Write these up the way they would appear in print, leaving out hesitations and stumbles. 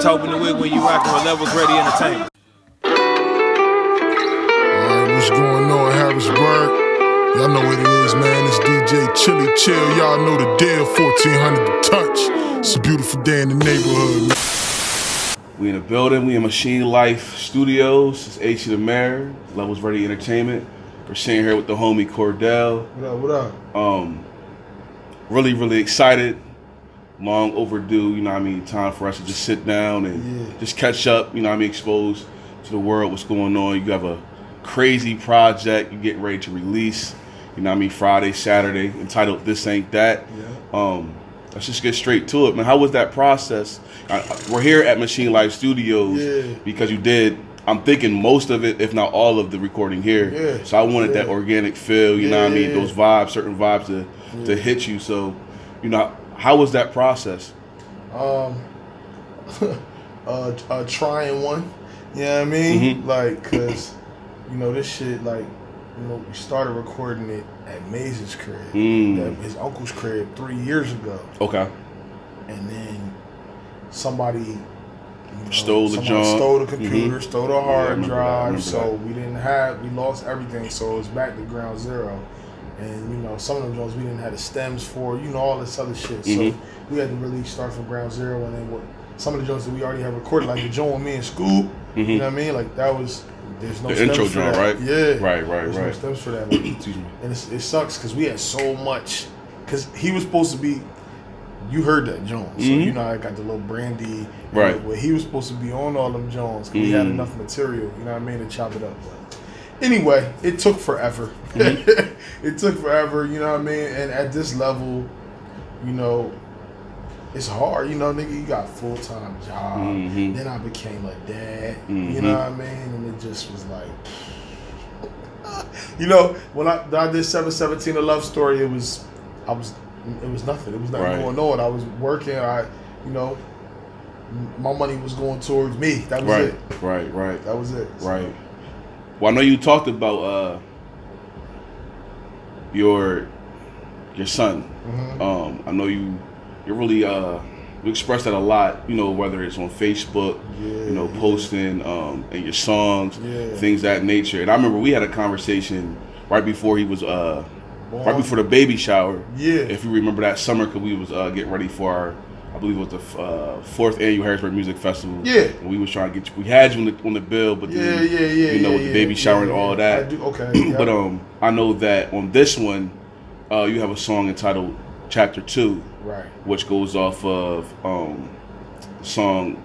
Top in the wig when you rockin' with Levels Ready Entertainment. Alright, what's going on, Harrisburg? Y'all know what it is, man. It's DJ Chili Chill. Y'all know the deal, 1400 to touch. It's a beautiful day in the neighborhood, man. We in the building, we in Machine Life Studios. It's H the Mayor, Levels Ready Entertainment. We're sitting here with the homie Cordell. What up? Really excited. Long overdue, you know what I mean, time for us to just sit down and just catch up, you know what I mean, exposed to the world, what's going on. You have a crazy project you get ready to release, you know what I mean, Friday, Saturday, entitled This Aint That. Let's just get straight to it, man. How was that process? We're here at Machine Life Studios because you did, I'm thinking, most of it, if not all of the recording here. So I wanted that organic feel, you know what I mean, those vibes, certain vibes to hit you. So, you know, how was that process? Trying one, you know what I mean? Like, cause, you know, this shit, like, you know, we started recording it at Maze's crib, his uncle's crib 3 years ago. Okay. And then somebody stole the computer, stole the hard drive, so we lost everything, so it's back to ground zero. And, you know, some of them joints we didn't have the stems for, you know, all this other shit. So we had to really start from ground zero. And then some of the joints that we already have recorded, like the joint with me and Scoop, you know what I mean? Like, that was, there's no stems intro for joint, that. right? Yeah. Right. There's no stems for that. Like, excuse me. And it sucks because we had so much, because he was supposed to be, you heard that joint. So, you know, I got the little Brandy. Right. Where he was supposed to be on all them joints because we had enough material, you know what I mean, to chop it up. But anyway, it took forever. It took forever, you know what I mean? And at this level, you know, it's hard. You know, nigga, you got a full-time job. Then I became a dad, you know what I mean? And it just was like, you know, when I did 717 A Love Story, it was nothing. It was nothing going on. I was working, you know, my money was going towards me. That was it. Right. That was it. Right. Well, I know you talked about your son. I know you really you express that a lot. You know, whether it's on Facebook, you know, posting and your songs, things that nature. And I remember we had a conversation right before he was right before the baby shower. If you remember that summer, because we was getting ready for our, I believe it was the 4th annual Harrisburg Music Festival. And we was trying to get you. We had you on the bill, but then, you know, with the baby shower and all that. I do, okay. But I know that on this one, you have a song entitled Chapter 2, which goes off of the song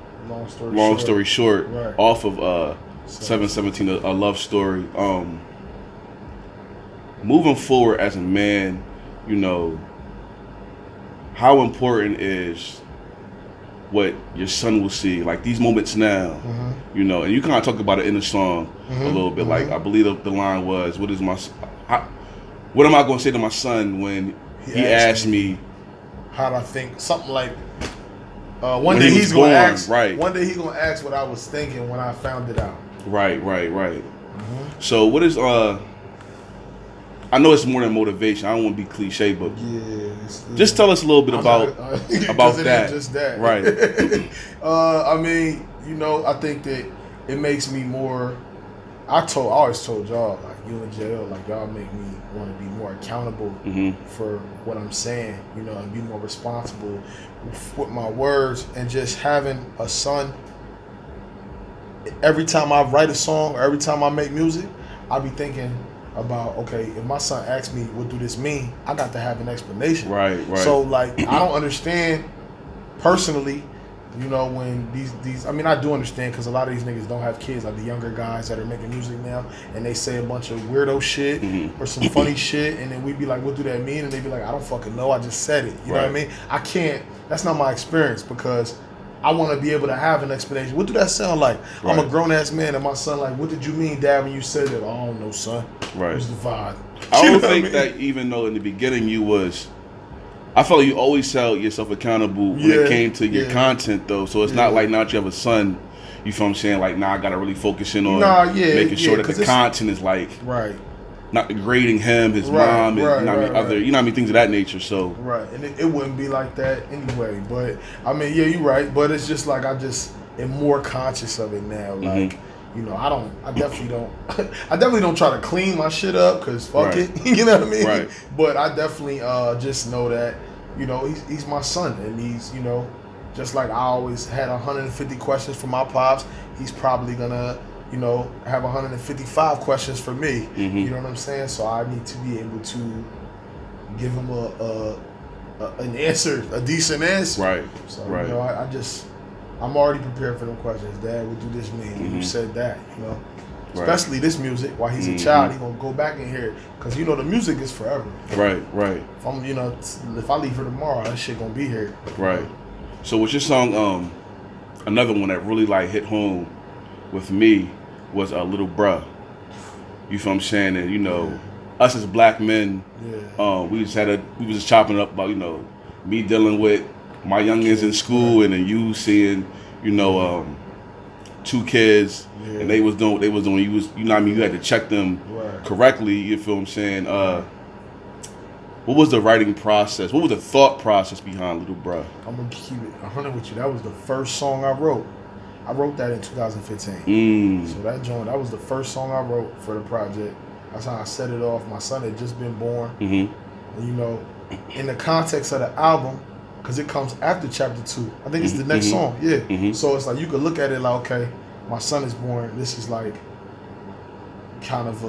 Long Story Short, off of 717 A Love Story. Moving forward as a man, you know, how important is what your son will see, like these moments now, you know, and you kind of talk about it in the song a little bit. Like, I believe the line was, what am I going to say to my son when he asked me how I think, something like, one day he's going to ask, one day he's going to ask what I was thinking when I found it out. Right. So what is, I know it's more than motivation. I don't want to be cliche, but just tell us a little bit about that. Just that, right? I mean, you know, I think that it makes me more. I always told y'all, like, you in jail, like, y'all make me want to be more accountable for what I'm saying, you know, and be more responsible with my words. And just having a son, every time I write a song or every time I make music, I be thinking about, okay, if my son asks me what do this mean, I got to have an explanation. Right. So, like, I don't understand personally, you know, when these I mean, I do understand, because a lot of these niggas don't have kids, like the younger guys that are making music now, and they say a bunch of weirdo shit or some funny shit, and then we be like, what do that mean? And they be like, I don't fucking know, I just said it. You know what I mean? I can't, that's not my experience, because I want to be able to have an explanation. What do that sound like? I'm a grown-ass man, and my son like, what did you mean, Dad, when you said that? I don't know, son. What's the vibe? I don't think that, even though in the beginning you was, I felt like you always held yourself accountable when it came to your content, though. So it's not like now that you have a son, you feel what I'm saying? Like, I got to really focus in on making sure that the content is like, not degrading him, his mom, and other, you know what I mean, things of that nature. So and it wouldn't be like that anyway. But I mean, you're right. But it's just like, I just am more conscious of it now. Like, you know, I definitely don't try to clean my shit up because fuck it, you know what I mean? Right. But I definitely just know that, you know, he's my son, and he's, you know, just like I always had 150 questions for my pops, he's probably gonna, you know, have 155 questions for me. You know what I'm saying? So I need to be able to give him an answer, a decent answer. Right. So right. you know, I'm already prepared for them questions. Dad, what do this mean? You said that, you know. Especially this music, while he's a child, he gonna go back and hear it, cause you know the music is forever. Right. Right. If I'm, you know, if I leave for tomorrow, that shit gonna be here. Right. So with your song, another one that really like hit home with me was a Little Bruh. You feel what I'm saying? And you know, us as black men, we was just chopping up about, you know, me dealing with my youngins in school, and then you seeing, you know, 2 kids, and they was doing what they was doing. You know what I mean? You had to check them correctly. You feel what I'm saying? What was the writing process? What was the thought process behind Little Bruh? I'm gonna keep it 100 with you. That was the first song I wrote. I wrote that in 2015. So that was the first song I wrote for the project. That's how I set it off. My son had just been born. And, you know, in the context of the album, because it comes after chapter 2. I think it's the next song. So it's like you could look at it like, okay, my son is born. This is like kind of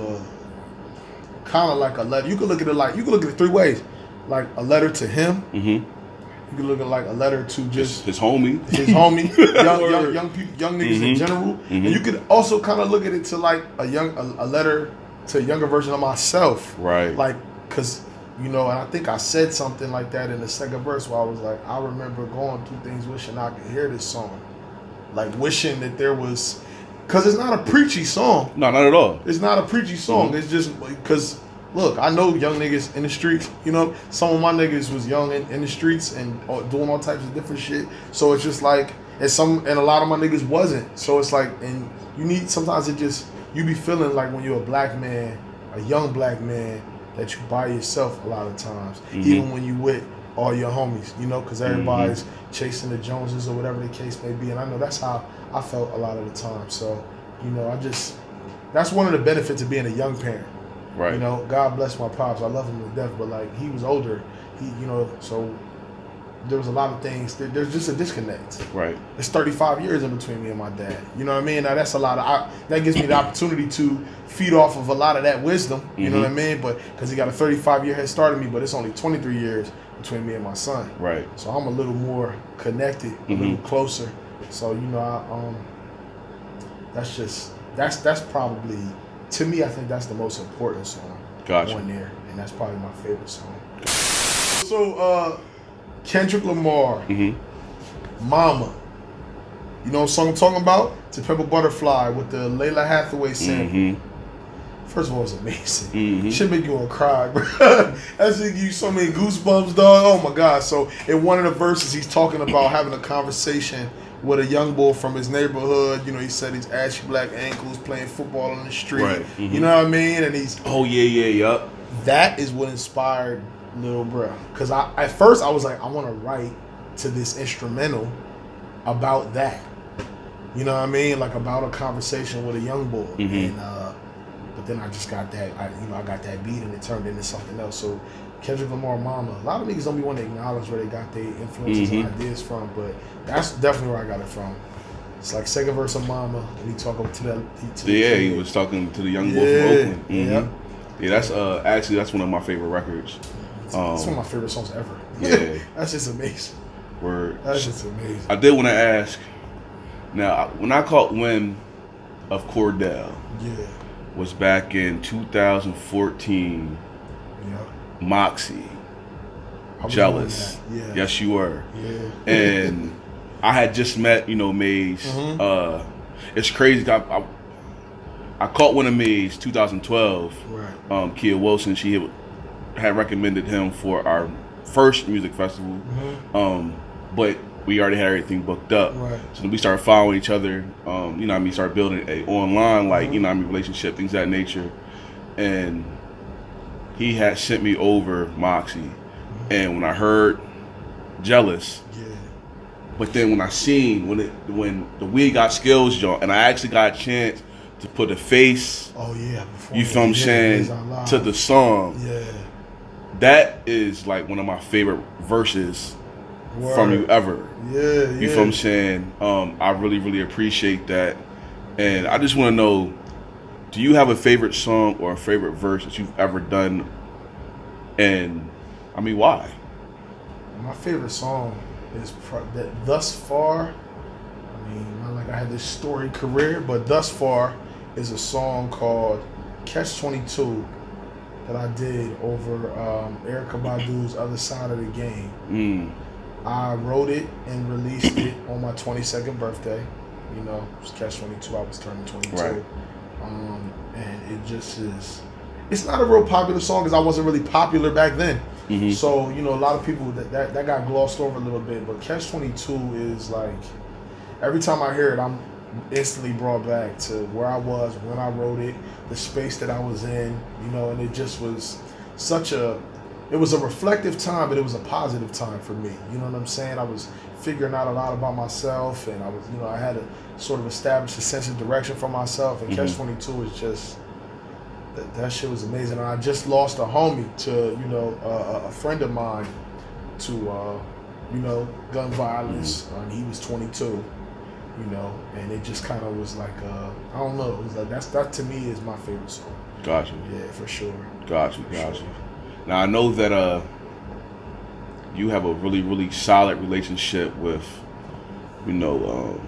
like a letter. You could look at it 3 ways. Like a letter to him. You could look at like a letter to just his homie, young niggas in general. And you could also kind of look at it to like a letter to a younger version of myself. Right. Like, cause you know, and I think I said something like that in the second verse where I was like, I remember going through things wishing I could hear this song, like wishing that there was, cause it's not a preachy song. No, not at all. It's not a preachy song. It's just because. Look, I know young niggas in the streets, you know, some of my niggas was young in the streets and doing all types of different shit. So it's just like, and a lot of my niggas wasn't. So it's like, and sometimes you be feeling like when you're a black man, a young black man, that you by yourself a lot of times, even when you with all your homies, you know, because everybody's chasing the Joneses or whatever the case may be. And I know that's how I felt a lot of the time. So, you know, that's one of the benefits of being a young parent. Right. You know, God bless my pops. I love him to death, but like he was older. You know, so there was a lot of things. There's just a disconnect. Right. It's 35 years in between me and my dad. You know what I mean? Now that's a lot of. That gives me the opportunity to feed off of a lot of that wisdom. You know what I mean? But because he got a 35-year head start of me, but it's only 23 years between me and my son. Right. So I'm a little more connected, a little closer. So you know, that's probably. To me, I think that's the most important song on there, and that's probably my favorite song. So, Kendrick Lamar, Mama. You know what song I'm talking about? To Pimp a Butterfly with the Layla Hathaway sample. First of all, it's amazing. Should make you want to cry, bro. That's give you so many goosebumps, dog. Oh my God. So, in one of the verses, he's talking about having a conversation with a young boy from his neighborhood. You know, he said he's ashy black ankles playing football on the street. Right. You know what I mean? And he's yup. That is what inspired Little Bruh. Because at first I was like, I want to write to this instrumental about that. You know what I mean? Like about a conversation with a young boy. And but then I just got that. I got that beat and it turned into something else. So Kendrick Lamar, Mama. A lot of niggas don't be wanting to acknowledge where they got their influences and ideas from, but that's definitely where I got it from. It's like second verse of Mama, and he talking to that. He was talking to the young boy from Oakland. Yeah, that's actually that's one of my favorite records. It's one of my favorite songs ever. Yeah, that's just amazing. Word. That's just amazing. I did want to ask. Now, when I caught wind of Cordell, was back in 2014. Moxie, Jealous. Yes, you were. And I had just met, you know, Maze. It's crazy. I caught one of Maze 2012. Kia Wilson, she had recommended him for our first music festival. But we already had everything booked up. So then we started following each other. You know what I mean? Started building a online, like, you know what I mean, relationship, things of that nature. And he had sent me over Moxie, and when I heard Jealous, But then when I seen when the We Got Skills joint, and I actually got a chance to put a face, Oh yeah, you feel what I'm saying, to the song. Yeah. That is like one of my favorite verses from you ever. Yeah, You feel what I'm saying? I really, really appreciate that. And I just want to know, do you have a favorite song or a favorite verse that you've ever done? And I mean, why? My favorite song is that thus far. I mean, not like I had this storied career, but thus far is a song called Catch 22 that I did over Erykah Badu's Other Side of the Game. I wrote it and released it on my 22nd birthday. You know, it was Catch 22. I was turning 22. Right. And it just is. It's not a real popular song because I wasn't really popular back then. So, you know, a lot of people that got glossed over a little bit. But Catch 22 is like, every time I hear it, I'm instantly brought back to where I was when I wrote it, the space that I was in, you know, and it just was it was a reflective time, but it was a positive time for me. You know what I'm saying? I was figuring out a lot about myself, and I was, you know, I had to sort of establish a sense of direction for myself, and Catch 22 is just, that shit was amazing. And I just lost a homie to, you know, a friend of mine to, you know, gun violence, and he was 22, you know, and it just kind of was like, I don't know, it was like, that to me is my favorite song. Got you. Yeah, for sure. Got you. Now I know that you have a really, really solid relationship with, you know,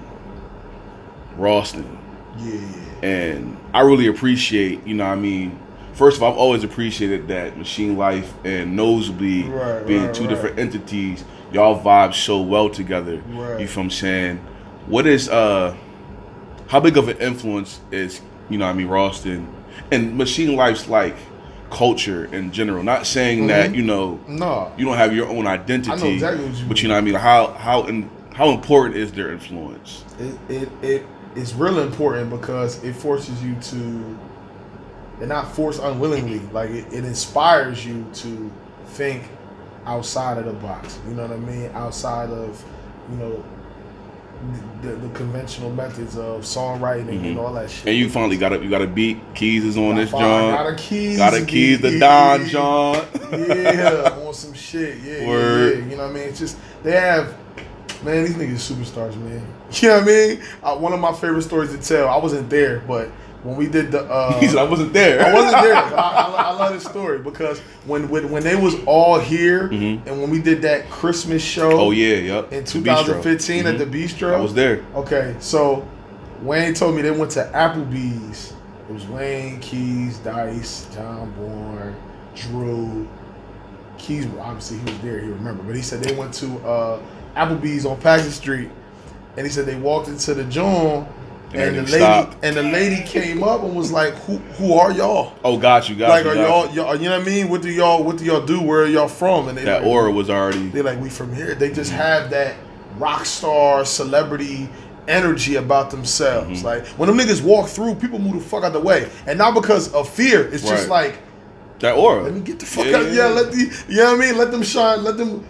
Ralston. Yeah. And I really appreciate, you know what I mean, first of all, I've always appreciated that Machine Life and Nosebleed being two different entities, y'all vibe so well together. You feel what I'm saying? What is, how big of an influence is, you know what I mean, Ralston and Machine Life's like culture in general? Not saying that, you know, you don't have your own identity. I know exactly what you mean. But you know what I mean, how important is their influence? It's really important because it forces you to, and not forced unwillingly, like it inspires you to think outside of the box. You know what I mean? Outside of, you know, the conventional methods of songwriting and all that shit. And you finally got a beat. Keys is on this, John. Got a Keys. Got a Keys the Don, John. Yeah, on some shit. Yeah, Word. yeah. You know what I mean? It's just, they have, man, these niggas superstars, man. You know what I mean? One of my favorite stories to tell, I wasn't there, but when we did the... he said, I wasn't there. I wasn't there. I love this story because when they was all here and when we did that Christmas show in 2015 at the Bistro. I was there. Okay, so Wayne told me they went to Applebee's. It was Wayne, Keys, Dice, John Bourne, Drew. Keys, obviously he was there, he remembered. But he said they went to Applebee's on Paget Street. And he said they walked into the joint, and the lady came up and was like, "Who are y'all?" Oh, got you. Like, are y'all? You know what I mean? What do y'all do? Where are y'all from? And that like, aura was already. They're like, we from here. They just have that rock star celebrity energy about themselves. Like when them niggas walk through, people move the fuck out the way, and not because of fear. It's just like that aura. Let me get the fuck out. Yeah, you know what I mean? Let them shine. Let them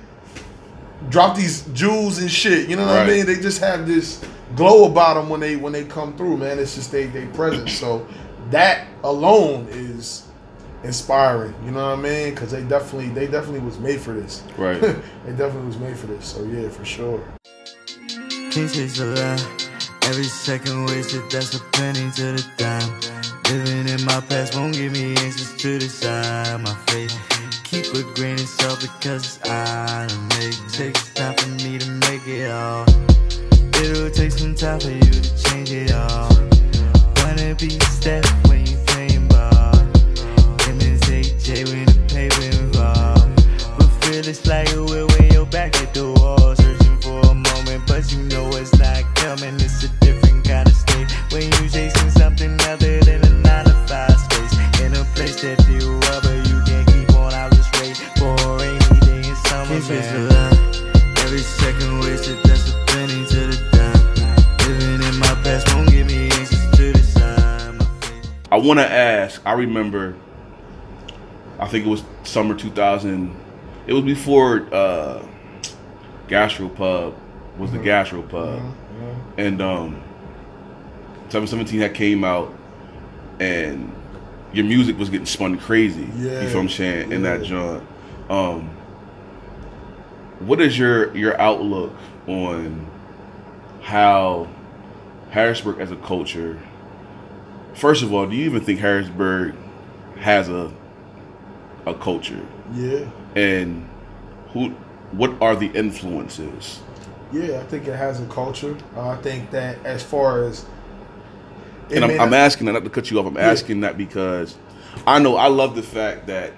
drop these jewels and shit. You know what I mean? They just have this glow about them when they come through, man. It's just they presence. So that alone is inspiring. You know what I mean? Because they definitely was made for this. Right. They definitely was made for this. So yeah, for sure. Can't chase a lie. Every second wasted, that's a penny to the dime. Living in my past won't give me answers to decide my fate. Keep a grain of salt because it's automatic. Takes time for me to make it all. It'll take some time for you to change it all. Wanna be a step when you playing ball. Imitate J when the paper involved. But feel it's like a will when you're back at the wall. Searching for a moment, but you know it's not coming. It's a different kind of state when you chasing something other than a 9 to 5 space. In a place that feel rubber, you can't keep on. I'll just wait for a rainy day in summer, man. Every second wasted, that's a penny to the dime. Living in my past won't give me answers to decide my fate. I want to ask, I remember, I think it was summer 2000. It was before Gastropub was the Gastropub, and 717 had came out, and your music was getting spun crazy. Yeah. You feel what I'm saying? In that joint. What is your outlook on how Harrisburg as a culture? First of all, do you even think Harrisburg has a culture? Yeah. And what are the influences? Yeah, I think it has a culture. I think that as far as, and I'm asking that, not to cut you off, I'm asking that because I know I love the fact that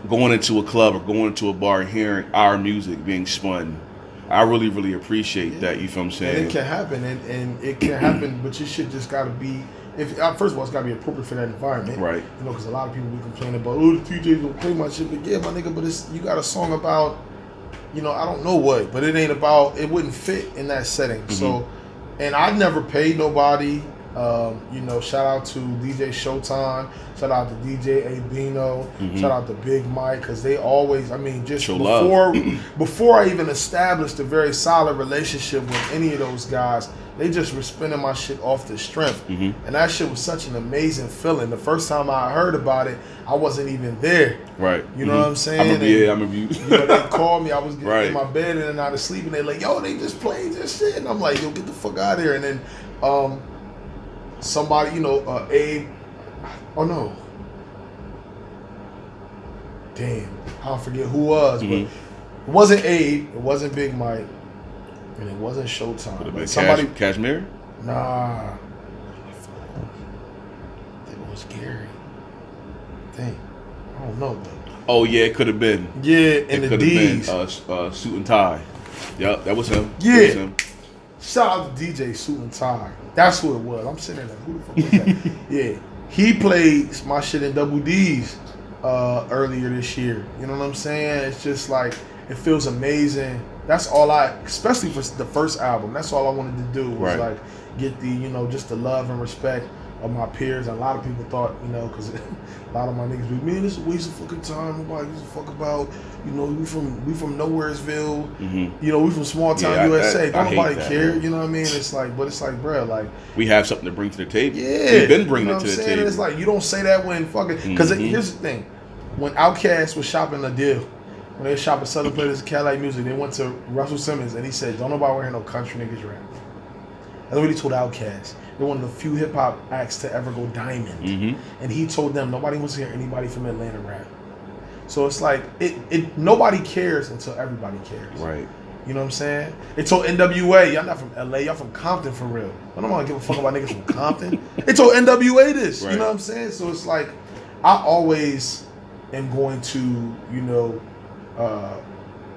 going into a club or going into a bar and hearing our music being spun, I really, really appreciate that. You feel what I'm saying? And it can happen, and it can happen, but you should just got to be, first of all, it's got to be appropriate for that environment. Right. You know, because a lot of people be complaining about, oh, the DJs don't play my shit, but yeah, my nigga, but you got a song about, you know, I don't know what, but it ain't about, it wouldn't fit in that setting. So, and I've never paid nobody. You know, shout out to DJ Showtime, shout out to DJ Abino, shout out to Big Mike, because they always, I mean, just before I even established a very solid relationship with any of those guys, they just were spinning my shit off the strength. And that shit was such an amazing feeling. The first time I heard about it, I wasn't even there. Right. You know what I'm saying? I remember you. You know, they called me, I was getting in my bed and out of sleep, and they like, yo, they just played this shit. And I'm like, yo, get the fuck out of here. And then, somebody, you know, Abe, oh no, damn, I don't forget who was, but it wasn't Abe, it wasn't Big Mike, and it wasn't Showtime. Could have been somebody, Cashmere? Nah, I think it was Gary. I don't know though. Oh yeah, it could have been. Yeah, and the D's. Suit and Tie. Yep, that was him. Yeah. That was him. Shout out to DJ Suit and Tie. That's who it was. I'm sitting there like, who the fuck was that? Yeah. He played my shit in Double D's earlier this year. You know what I'm saying? It's just like, it feels amazing. That's all especially for the first album, that's all I wanted to do was like get the, you know, just the love and respect of my peers. And a lot of people thought, you know, because a lot of my niggas be, man, this is a waste of fucking time. Nobody gives a fuck about, you know, we from Nowheresville, you know, we from small town USA. Don't nobody care, man. You know what I mean? It's like, but it's like, bro, like, we have something to bring to the table. Yeah, we've been bringing it to the table. It's like, you don't say that when fucking, because here's the thing, when Outkast was shopping a deal, when they were shopping Southern Players of Cadillac Music, they went to Russell Simmons and he said, don't nobody wear no country niggas rap. That's what he told Outkast. They're one of the few hip hop acts to ever go diamond. And he told them nobody wants to hear anybody from Atlanta rap. So it's like nobody cares until everybody cares. Right. You know what I'm saying? They told NWA, y'all not from LA, y'all from Compton for real. I don't want to give a fuck about niggas from Compton. They told NWA this. Right. You know what I'm saying? So it's like, I always am going to, you know,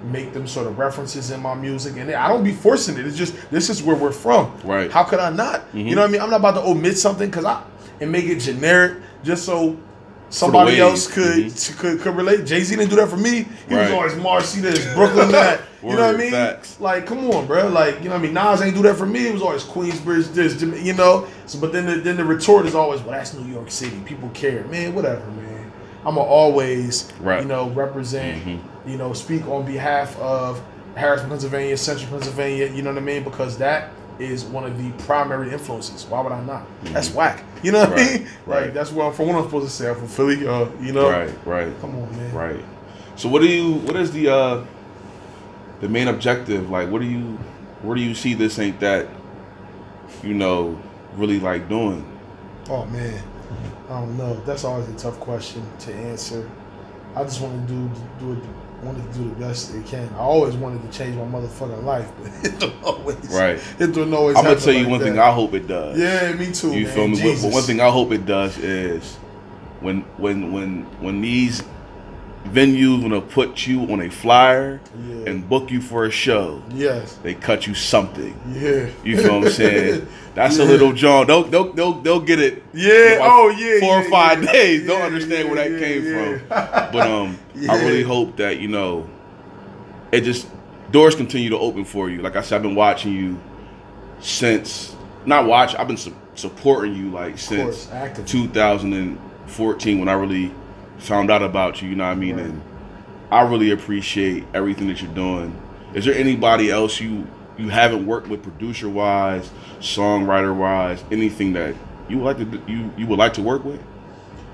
make them sort of references in my music, and I don't be forcing it. It's just, this is where we're from. Right. How could I not? You know what I mean? I'm not about to omit something and make it generic just so somebody else could relate. Jay-Z didn't do that for me. He was always Marcy this, Brooklyn that. You know what I mean? Facts. Like, come on, bro. Like, you know what I mean? Nas ain't do that for me. It was always Queensbridge this, you know. So, but then the retort is always, well, that's New York City. People care, man. Whatever, man. I'ma always, you know, represent, you know, speak on behalf of Harrison, Pennsylvania, Central Pennsylvania. You know what I mean? Because that is one of the primary influences. Why would I not? That's whack. You know what I mean? Like, that's what I'm supposed to say. I'm from Philly, you know. Right. Come on, man. Right. So what is the main objective? Like, where do you see This Aint That, you know, really like doing? Oh man, I don't know. That's always a tough question to answer. I just want to wanted to do the best it can. I always wanted to change my motherfucking life, but it don't always. It don't always. I'm gonna tell you one thing. I hope it does. Yeah, me too. You feel me? But one thing I hope it does is when these venues want to put you on a flyer and book you for a show, they cut you something. You feel what I'm saying? That's a little John. They'll get it. 4 or 5 days. Don't understand where that came from. But I really hope that, you know, it just doors continue to open for you. Like I said, I've been watching you since I've been supporting you like since 2014 when I really found out about you. You know what I mean? And I really appreciate everything that you're doing. Is there anybody else you haven't worked with, producer wise, songwriter wise, anything that you would like to work with?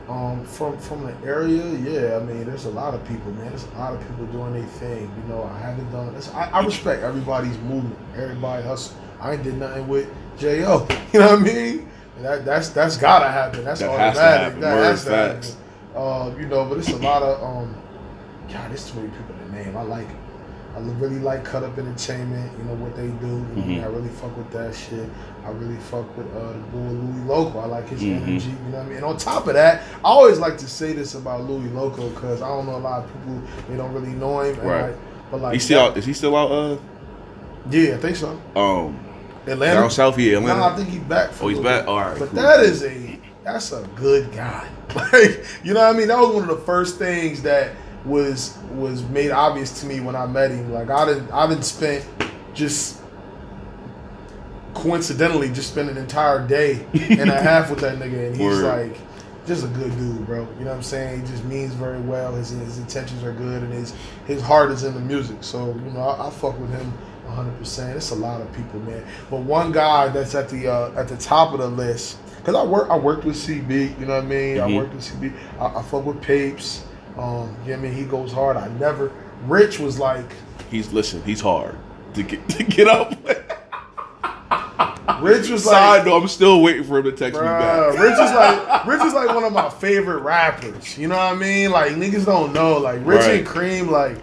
From the area, yeah. I mean, there's a lot of people, man. There's a lot of people doing their thing. You know, I haven't done this. I respect everybody's movement. Everybody hustle. I ain't did nothing with J.O. You know what I mean? And that's gotta happen. That's automatic. That has to happen. You know, but it's a lot of God, there's too many people to name. I really like Cut Up Entertainment, you know, what they do. You know, I really fuck with that shit. I really fuck with the boy Louis Loco. I like his energy, you know what I mean? And on top of that, I always like to say this about Louis Loco because I don't know a lot of people, they don't really know him. Right. But like, is he still out? Yeah, I think so. Atlanta? Down south, yeah, Atlanta. No, I think he's back. He's back? All right. But cool. That's a good guy. Like, you know what I mean? That was one of the first things that was made obvious to me when I met him. Like I didn't spent just coincidentally just spent an entire day and a half with that nigga, and he's like just a good dude, bro. You know what I'm saying? He just means very well. His intentions are good, and his heart is in the music. So you know, I fuck with him 100%. It's a lot of people, man. But one guy that's at the top of the list, because I worked with CB. You know what I mean? I worked with CB. I fuck with Papes. You know what I mean? He goes hard. Rich was like... He's hard to get up. Rich was like... Side note, I'm still waiting for him to text me back. Rich is like one of my favorite rappers. You know what I mean? Like, niggas don't know. Like, Rich and Cream, like...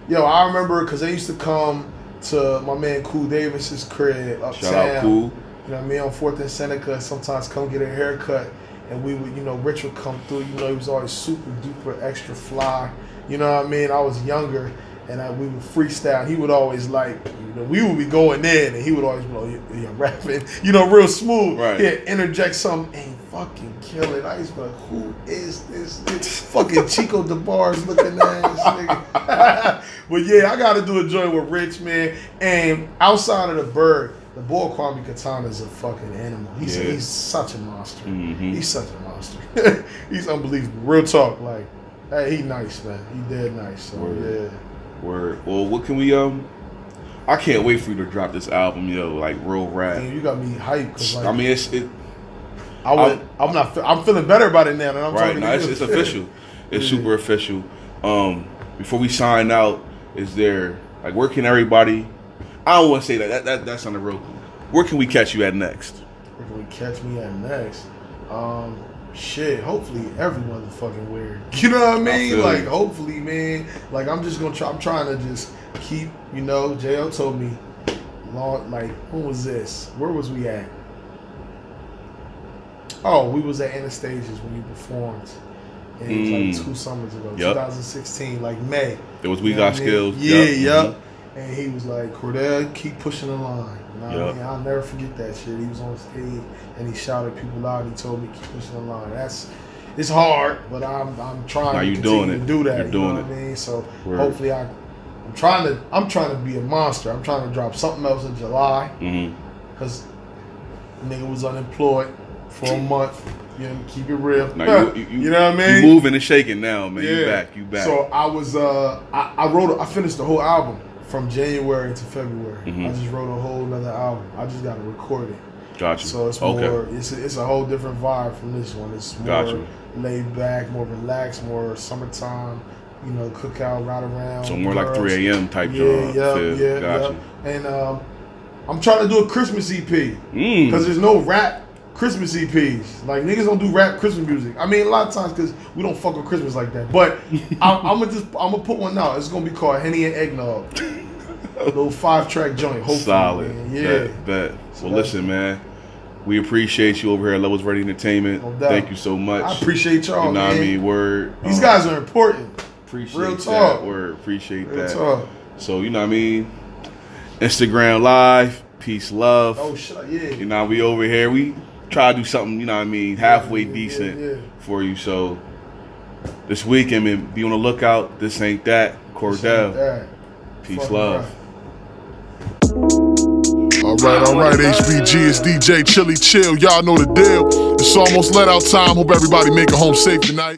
Yo, I remember because they used to come to my man Cool Davis's crib uptown. Shout out Cool. You know what I mean? On 4th and Seneca, sometimes come get a haircut. And we would, you know, Rich would come through. You know, he was always super duper extra fly. You know what I mean? I was younger, and we would freestyle. He would always like, you know, we would be going in, and he would always be like, you're rapping, you know, real smooth. Right. He'd interject something and fucking kill it. I used to be like, who is this fucking Chico DeBar's looking ass nigga? But yeah, I got to do a joint with Rich, man. And outside of the bird, the boy Kwame Katana is a fucking animal. He's such a monster. He's such a monster. He's unbelievable. Real talk. Like, hey, he nice, man. He dead nice. So Word. Word. Well, what can we I can't wait for you to drop this album, yo. Like real rap. Man, you got me hyped. Cause like, I mean, I'm feeling better about it now. Than I'm right now, it's official. It's super official. Before we sign out, is there like where can everybody? I don't want to say that's on the road. Where can we catch you at next? Where can we catch me at next? Shit, hopefully everyone's fucking weird. You know what I mean? Like, hopefully, man. Like, I'm just gonna try. I'm trying to just keep, you know. J.O. told me, like, when was this? Where was we at? Oh, we was at Anastasia's when you performed. And it was like 2 summers ago, 2016, like May. There was We Got Skills. Yeah, yep. And he was like, Cordell, keep pushing the line. You know what I mean? I'll never forget that shit. He was on stage and he shouted people out and he told me, keep pushing the line. It's hard, but I'm trying to continue to do that. You're doing what I mean? So hopefully I'm trying to be a monster. I'm trying to drop something else in July. Because nigga was unemployed for a month. You know, keep it real. Now you know what I mean? You moving and shaking now, man. Yeah. You back. So I was I finished the whole album from January to February. I just wrote a whole another album. I just got to record it. Gotcha. So it's more it's a whole different vibe from this one. It's more laid back, more relaxed, more summertime, you know, cookout, ride around. So more like 3 a.m. type Yeah. Gotcha. And I'm trying to do a Christmas EP because there's no rap Christmas EPs. Like, niggas don't do rap Christmas music. I mean, a lot of times because we don't fuck with Christmas like that. But I'm gonna put one out. It's gonna be called Henny and Eggnog. A little 5-track joint. Hopefully, solid. Man. Yeah. Bet. So listen, man. We appreciate you over here at Levels Ready Entertainment. No, thank you so much. I appreciate y'all. You know what I mean? Word. These guys are important. Appreciate Real talk. That. Word. Appreciate Real that. Talk. So you know what I mean? Instagram Live. Peace, love. Oh shit, yeah. You know, we over here. We try to do something, you know what I mean, halfway decent for you. So this weekend, man, be on the lookout. This Ain't That. Cordell. Peace, love. All right, HBG is DJ Chili Chill. Y'all know the deal. It's almost let out time. Hope everybody make it home safe tonight.